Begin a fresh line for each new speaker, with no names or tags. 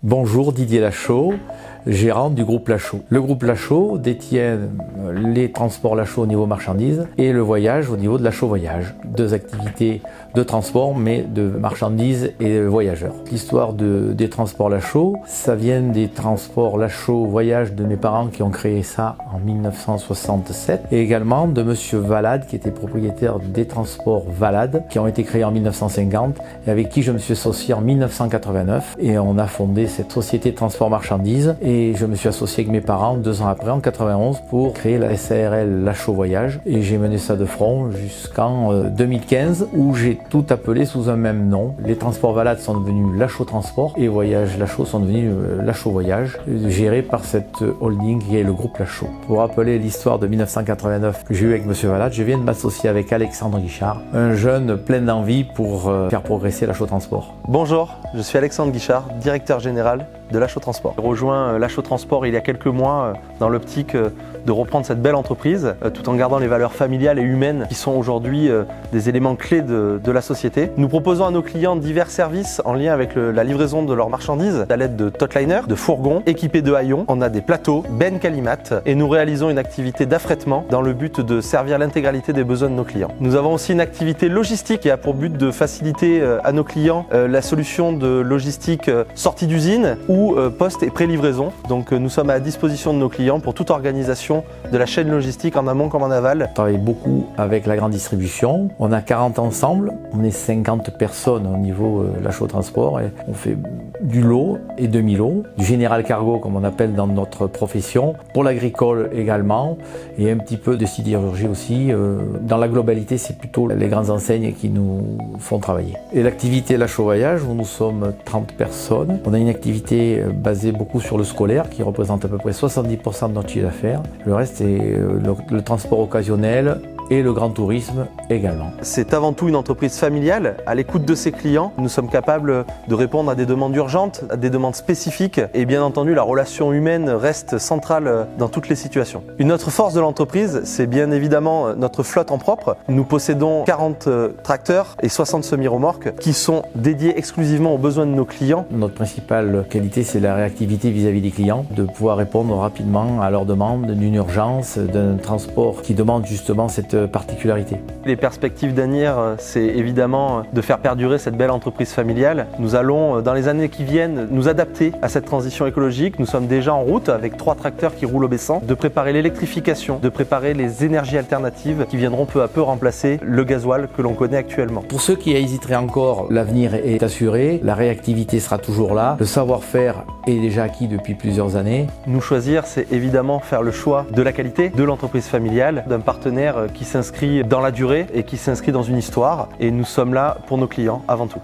Bonjour, Didier Lachaud, gérant du groupe Lachaud. Le groupe Lachaud détient les transports Lachaud au niveau marchandises et le voyage au niveau de Lachaud Voyage. Deux activités de transport mais de marchandises et de voyageurs. L'histoire des transports Lachaud, ça vient des transports Lachaud Voyage de mes parents qui ont créé ça en 1967 et également de monsieur Valade qui était propriétaire des transports Valade qui ont été créés en 1950 et avec qui je me suis associé en 1989 et on a fondé cette société de transport marchandises et je me suis associé avec mes parents 2 ans après en 91 pour créer la SARL Lachaud Voyage et j'ai mené ça de front jusqu'en 2015 où j'ai tout appelé sous un même nom. Les transports Valade sont devenus Lachaud Transport et Voyage Lachaud sont devenus Lachaud Voyage, gérés par cette holding qui est le groupe Lachaud. Pour rappeler l'histoire de 1989 que j'ai eu avec monsieur Valade, je viens de m'associer avec Alexandre Guichard, un jeune plein d'envie pour faire progresser Lachaud Transport.
Bonjour, je suis Alexandre Guichard, directeur général de Lachaud Transport. J'ai rejoint Lachaud Transport il y a quelques mois dans l'optique de reprendre cette belle entreprise tout en gardant les valeurs familiales et humaines qui sont aujourd'hui des éléments clés de la société. Nous proposons à nos clients divers services en lien avec la livraison de leurs marchandises à l'aide de totliner, de fourgons équipés de haillons. On a des plateaux, bennes Calimat et nous réalisons une activité d'affrètement dans le but de servir l'intégralité des besoins de nos clients. Nous avons aussi une activité logistique qui a pour but de faciliter à nos clients la solution de logistique sortie d'usine ou post et pré-livraison. Donc nous sommes à la disposition de nos clients pour toute organisation de la chaîne logistique en amont comme en aval.
On travaille beaucoup avec la grande distribution. On a 40 ensemble, on est 50 personnes au niveau Lachaud Transport et on fait du lot et demi-lot, du général cargo comme on appelle dans notre profession, pour l'agricole également et un petit peu de sidérurgie aussi. Dans la globalité, c'est plutôt les grandes enseignes qui nous font travailler. Et l'activité Lachaud Voyage, où nous sommes 30 personnes, on a une activité basée beaucoup sur le scolaire qui représente à peu près 70% de notre chiffre d'affaires. Le reste est le transport occasionnel et le grand tourisme également.
C'est avant tout une entreprise familiale. À l'écoute de ses clients, nous sommes capables de répondre à des demandes urgentes, à des demandes spécifiques et bien entendu la relation humaine reste centrale dans toutes les situations. Une autre force de l'entreprise, c'est bien évidemment notre flotte en propre. Nous possédons 40 tracteurs et 60 semi-remorques qui sont dédiés exclusivement aux besoins de nos clients.
Notre principale qualité, c'est la réactivité vis-à-vis des clients, de pouvoir répondre rapidement à leurs demandes d'une urgence, d'un transport qui demande justement cette particularité.
Les perspectives d'avenir, c'est évidemment de faire perdurer cette belle entreprise familiale. Nous allons, dans les années qui viennent, nous adapter à cette transition écologique. Nous sommes déjà en route avec 3 tracteurs qui roulent au baissant, de préparer l'électrification, de préparer les énergies alternatives qui viendront peu à peu remplacer le gasoil que l'on connaît actuellement.
Pour ceux qui hésiteraient encore, l'avenir est assuré, la réactivité sera toujours là, le savoir-faire est déjà acquis depuis plusieurs années.
Nous choisir, c'est évidemment faire le choix de la qualité, de l'entreprise familiale, d'un partenaire qui s'inscrit dans la durée et qui s'inscrit dans une histoire et nous sommes là pour nos clients avant tout.